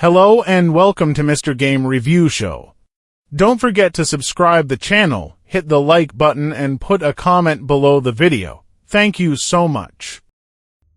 Hello and welcome to Mr.Game Review Show. Don't forget to subscribe the channel, hit the like button and put a comment below the video. Thank you so much.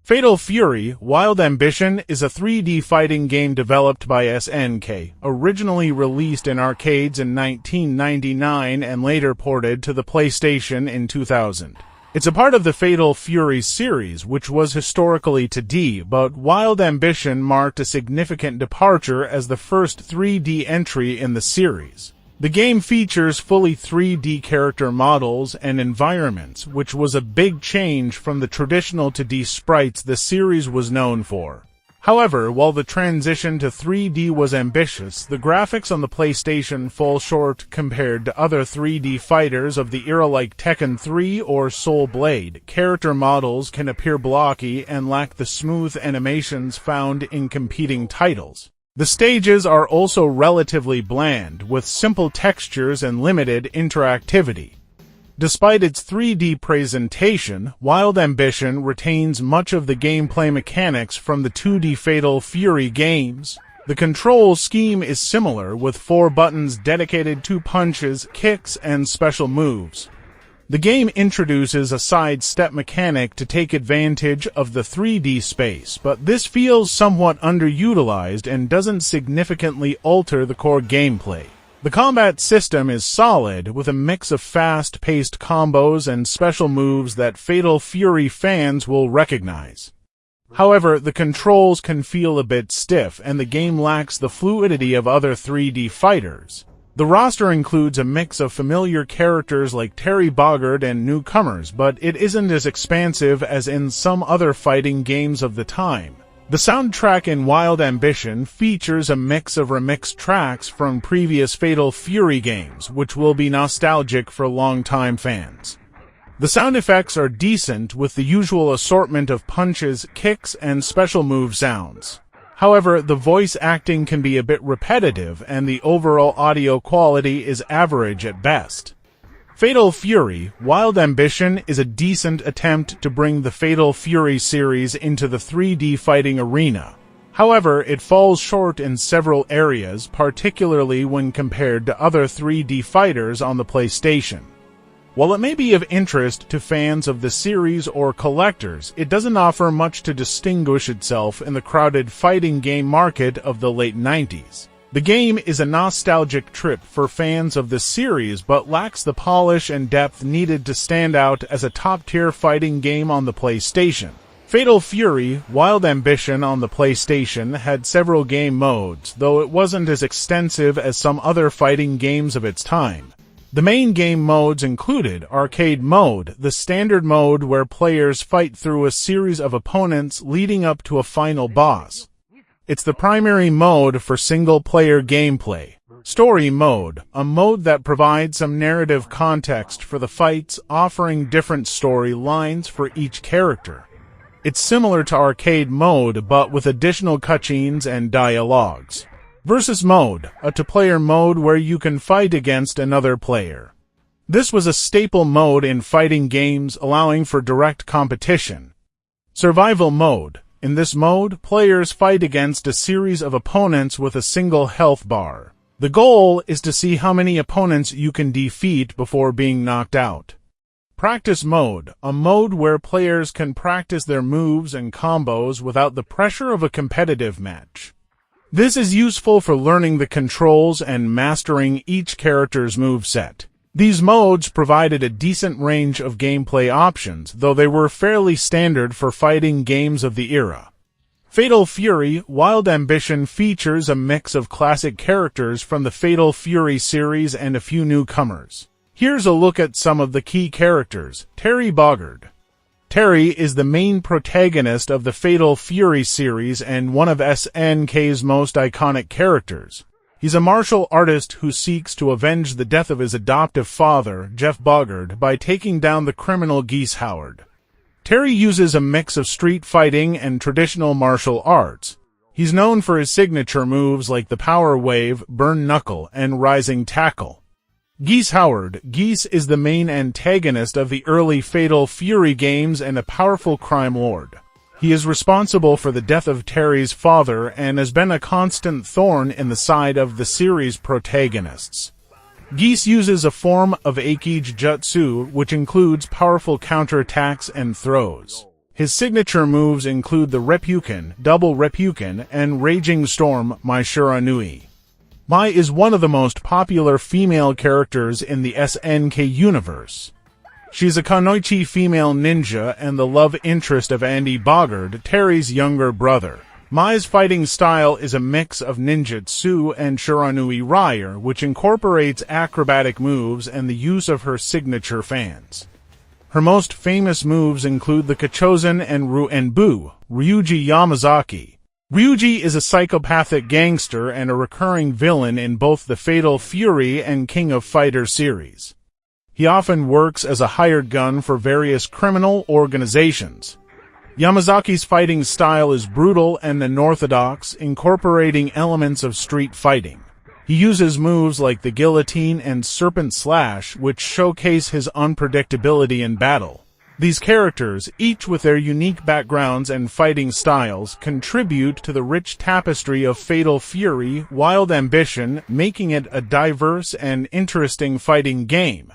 Fatal Fury: Wild Ambition is a 3D fighting game developed by SNK, originally released in arcades in 1999 and later ported to the PlayStation in 2000. It's a part of the Fatal Fury series, which was historically 2D, but Wild Ambition marked a significant departure as the first 3D entry in the series. The game features fully 3D character models and environments, which was a big change from the traditional 2D sprites the series was known for. However, while the transition to 3D was ambitious, the graphics on the PlayStation fall short compared to other 3D fighters of the era like Tekken 3 or Soul Blade. Character models can appear blocky and lack the smooth animations found in competing titles. The stages are also relatively bland, with simple textures and limited interactivity. Despite its 3D presentation, Wild Ambition retains much of the gameplay mechanics from the 2D Fatal Fury games. The control scheme is similar, with 4 buttons dedicated to punches, kicks, and special moves. The game introduces a side-step mechanic to take advantage of the 3D space, but this feels somewhat underutilized and doesn't significantly alter the core gameplay. The combat system is solid, with a mix of fast-paced combos and special moves that Fatal Fury fans will recognize. However, the controls can feel a bit stiff, and the game lacks the fluidity of other 3D fighters. The roster includes a mix of familiar characters like Terry Bogard and newcomers, but it isn't as expansive as in some other fighting games of the time. The soundtrack in Wild Ambition features a mix of remixed tracks from previous Fatal Fury games, which will be nostalgic for longtime fans. The sound effects are decent, with the usual assortment of punches, kicks, and special move sounds. However, the voice acting can be a bit repetitive, and the overall audio quality is average at best. Fatal Fury: Wild Ambition is a decent attempt to bring the Fatal Fury series into the 3D fighting arena. However, it falls short in several areas, particularly when compared to other 3D fighters on the PlayStation. While it may be of interest to fans of the series or collectors, it doesn't offer much to distinguish itself in the crowded fighting game market of the late 90s. The game is a nostalgic trip for fans of the series, but lacks the polish and depth needed to stand out as a top-tier fighting game on the PlayStation. Fatal Fury: Wild Ambition on the PlayStation had several game modes, though it wasn't as extensive as some other fighting games of its time. The main game modes included Arcade Mode, the standard mode where players fight through a series of opponents leading up to a final boss. It's the primary mode for single-player gameplay. Story Mode, a mode that provides some narrative context for the fights, offering different story lines for each character. It's similar to Arcade Mode, but with additional cutscenes and dialogues. Versus Mode, a two-player mode where you can fight against another player. This was a staple mode in fighting games, allowing for direct competition. Survival Mode. In this mode, players fight against a series of opponents with a single health bar. The goal is to see how many opponents you can defeat before being knocked out. Practice Mode, a mode where players can practice their moves and combos without the pressure of a competitive match. This is useful for learning the controls and mastering each character's moveset. These modes provided a decent range of gameplay options, though they were fairly standard for fighting games of the era. Fatal Fury: Wild Ambition features a mix of classic characters from the Fatal Fury series and a few newcomers. Here's a look at some of the key characters. Terry Bogard. Terry is the main protagonist of the Fatal Fury series and one of SNK's most iconic characters. He's a martial artist who seeks to avenge the death of his adoptive father, Jeff Bogard, by taking down the criminal Geese Howard. Terry uses a mix of street fighting and traditional martial arts. He's known for his signature moves like the Power Wave, Burn Knuckle, and Rising Tackle. Geese Howard. Geese is the main antagonist of the early Fatal Fury games and a powerful crime lord. He is responsible for the death of Terry's father and has been a constant thorn in the side of the series' protagonists. Geese uses a form of Eikage Jutsu, which includes powerful counterattacks and throws. His signature moves include the Reppuken, Double Reppuken, and Raging Storm Maishura Nui. Mai is one of the most popular female characters in the SNK universe. She's a Kunoichi female ninja and the love interest of Andy Bogard, Terry's younger brother. Mai's fighting style is a mix of ninjutsu and Shiranui Ryer, which incorporates acrobatic moves and the use of her signature fans. Her most famous moves include the Kachozen and Ruenbu, Ryuji Yamazaki. Ryuji is a psychopathic gangster and a recurring villain in both the Fatal Fury and King of Fighters series. He often works as a hired gun for various criminal organizations. Yamazaki's fighting style is brutal and unorthodox, incorporating elements of street fighting. He uses moves like the guillotine and serpent slash, which showcase his unpredictability in battle. These characters, each with their unique backgrounds and fighting styles, contribute to the rich tapestry of Fatal Fury, Wild Ambition, making it a diverse and interesting fighting game.